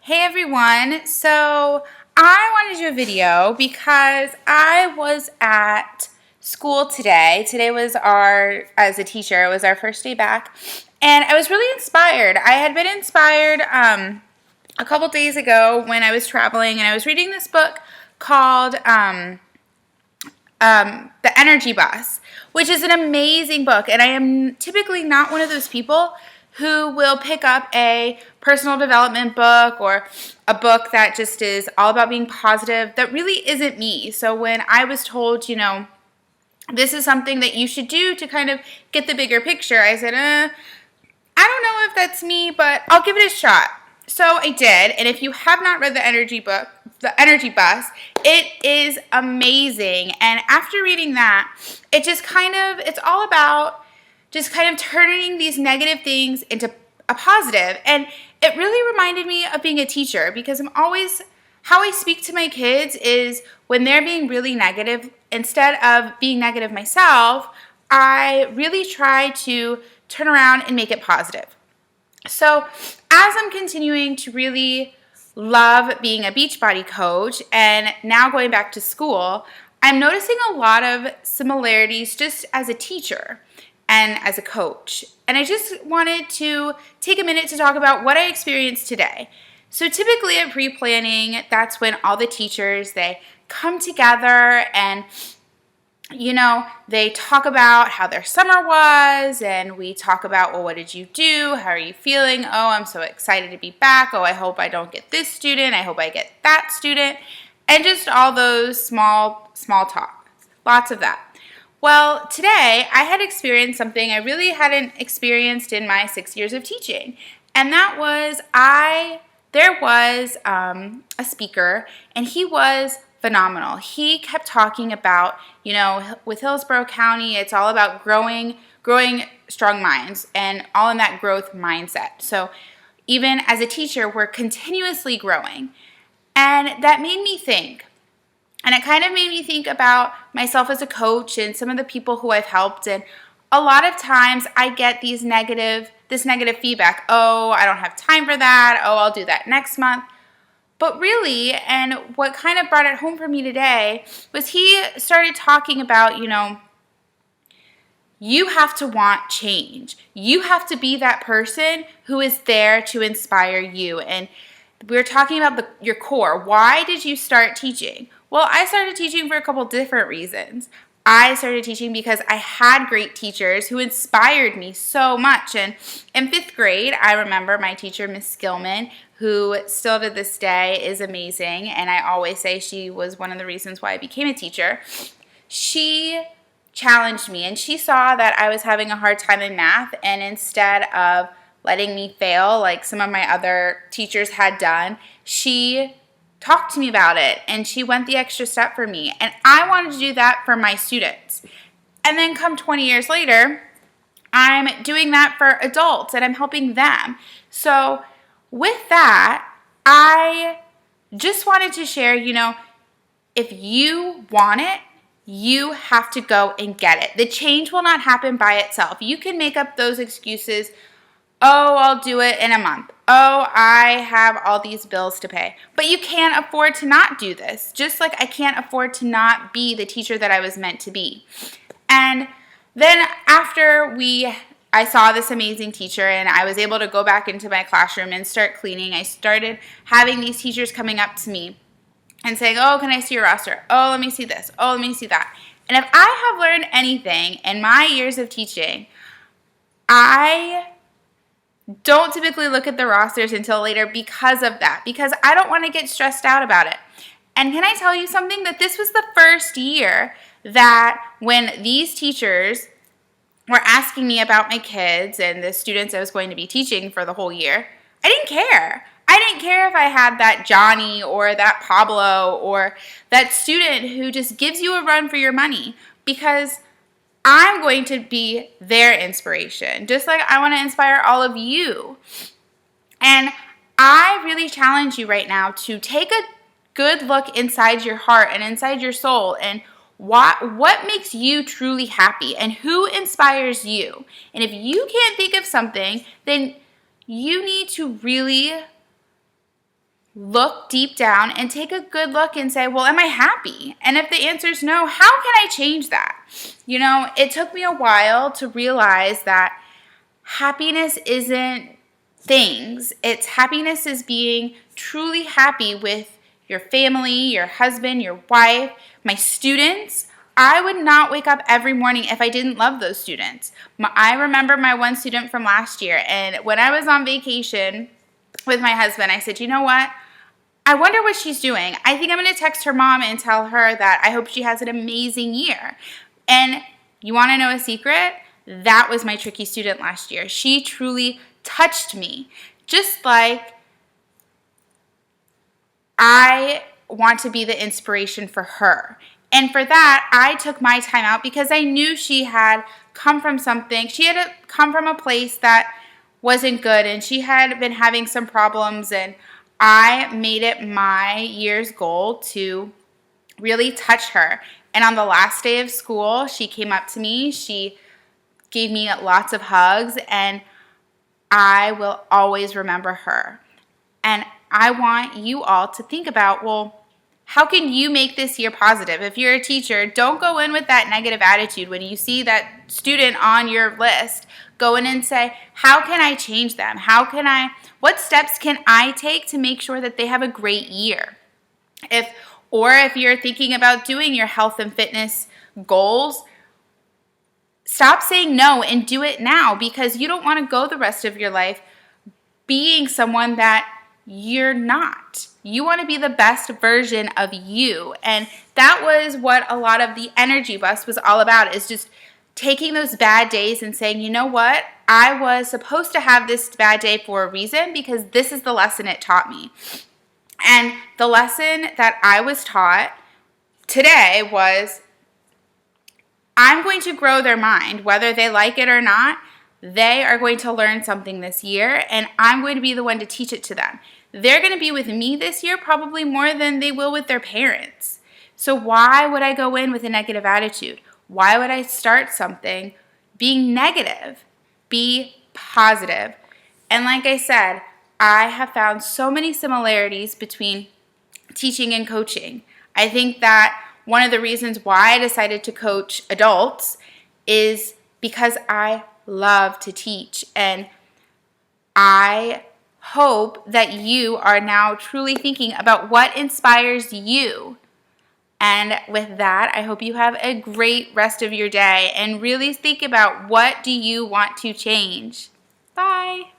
Hey everyone, so I wanted to do a video because I was at school today. Today was as a teacher, it was our first day back, and I was really inspired. I had been inspired a couple days ago when I was traveling, and I was reading this book called The Energy Bus, which is an amazing book. And I am typically not one of those people who will pick up a personal development book or a book that just is all about being positive. That really isn't me. So when I was told, this is something that you should do to kind of get the bigger picture, I said, I don't know if that's me, but I'll give it a shot. So I did, and if you have not read The Energy Bus, it is amazing. And after reading that, it's all about just kind of turning these negative things into a positive. And it really reminded me of being a teacher, because how I speak to my kids is when they're being really negative, instead of being negative myself, I really try to turn around and make it positive. So as I'm continuing to really love being a Beachbody coach and now going back to school, I'm noticing a lot of similarities just as a teacher and as a coach. And I just wanted to take a minute to talk about what I experienced today. So typically at pre-planning, that's when all the teachers, they come together and they talk about how their summer was, and we talk about, well, what did you do? How are you feeling? Oh, I'm so excited to be back. Oh, I hope I don't get this student. I hope I get that student. And just all those small talk. Lots of that. Well, today I had experienced something I really hadn't experienced in my 6 years of teaching. And that was there was a speaker, and he was phenomenal. He kept talking about, with Hillsborough County, it's all about growing strong minds and all in that growth mindset. So even as a teacher, we're continuously growing. And that made me think. And it kind of made me think about myself as a coach and some of the people who I've helped. And a lot of times I get this negative feedback. Oh, I don't have time for that. Oh, I'll do that next month. But really, and what kind of brought it home for me today was he started talking about, you have to want change. You have to be that person who is there to inspire you. And we're talking about your core. Why did you start teaching? Well, I started teaching for a couple different reasons. I started teaching because I had great teachers who inspired me so much. And in 5th grade, I remember my teacher, Miss Skillman, who still to this day is amazing. And I always say she was one of the reasons why I became a teacher. She challenged me, and she saw that I was having a hard time in math. And instead of letting me fail like some of my other teachers had done, she talked to me about it, and she went the extra step for me. And I wanted to do that for my students. And then come 20 years later, I'm doing that for adults, and I'm helping them. So with that, I just wanted to share, if you want it, you have to go and get it. The change will not happen by itself. You can make up those excuses. Oh, I'll do it in a month. Oh, I have all these bills to pay. But you can't afford to not do this, just like I can't afford to not be the teacher that I was meant to be. And then after I saw this amazing teacher, and I was able to go back into my classroom and start cleaning, I started having these teachers coming up to me and saying, oh, can I see your roster? Oh, let me see this. Oh, let me see that. And if I have learned anything in my years of teaching, I don't typically look at the rosters until later because of that, because I don't want to get stressed out about it. And can I tell you something? That this was the first year that when these teachers were asking me about my kids and the students I was going to be teaching for the whole year, I didn't care. I didn't care if I had that Johnny or that Pablo or that student who just gives you a run for your money, because I'm going to be their inspiration, just like I want to inspire all of you. And I really challenge you right now to take a good look inside your heart and inside your soul, and what makes you truly happy and who inspires you. And if you can't think of something, then you need to really look deep down and take a good look and say, well, am I happy? And if the answer is no, how can I change that? You know, it took me a while to realize that happiness isn't things. It's happiness is being truly happy with your family, your husband, your wife, my students. I would not wake up every morning if I didn't love those students. I remember my one student from last year, and when I was on vacation with my husband, I said, you know what? I wonder what she's doing. I think I'm going to text her mom and tell her that I hope she has an amazing year. And you want to know a secret? That was my tricky student last year. She truly touched me, just like I want to be the inspiration for her. And for that, I took my time out because I knew she had come from something. She had come from a place that wasn't good, and she had been having some problems, and I made it my year's goal to really touch her. And on the last day of school, she came up to me. She gave me lots of hugs, and I will always remember her. And I want you all to think about, well, how can you make this year positive? If you're a teacher, don't go in with that negative attitude. When you see that student on your list, go in and say, how can I change them? What steps can I take to make sure that they have a great year? If you're thinking about doing your health and fitness goals, stop saying no and do it now, because you don't want to go the rest of your life being someone that you're not. You want to be the best version of you. And that was what a lot of the Energy Bus was all about, is just taking those bad days and saying, you know what? I was supposed to have this bad day for a reason, because this is the lesson it taught me. And the lesson that I was taught today was, I'm going to grow their mind, whether they like it or not. They are going to learn something this year, and I'm going to be the one to teach it to them. They're going to be with me this year probably more than they will with their parents. So why would I go in with a negative attitude? Why would I start something being negative? Be positive. And like I said, I have found so many similarities between teaching and coaching. I think that one of the reasons why I decided to coach adults is because I love to teach, and I hope that you are now truly thinking about what inspires you. And with that, I hope you have a great rest of your day and really think about, what do you want to change? Bye.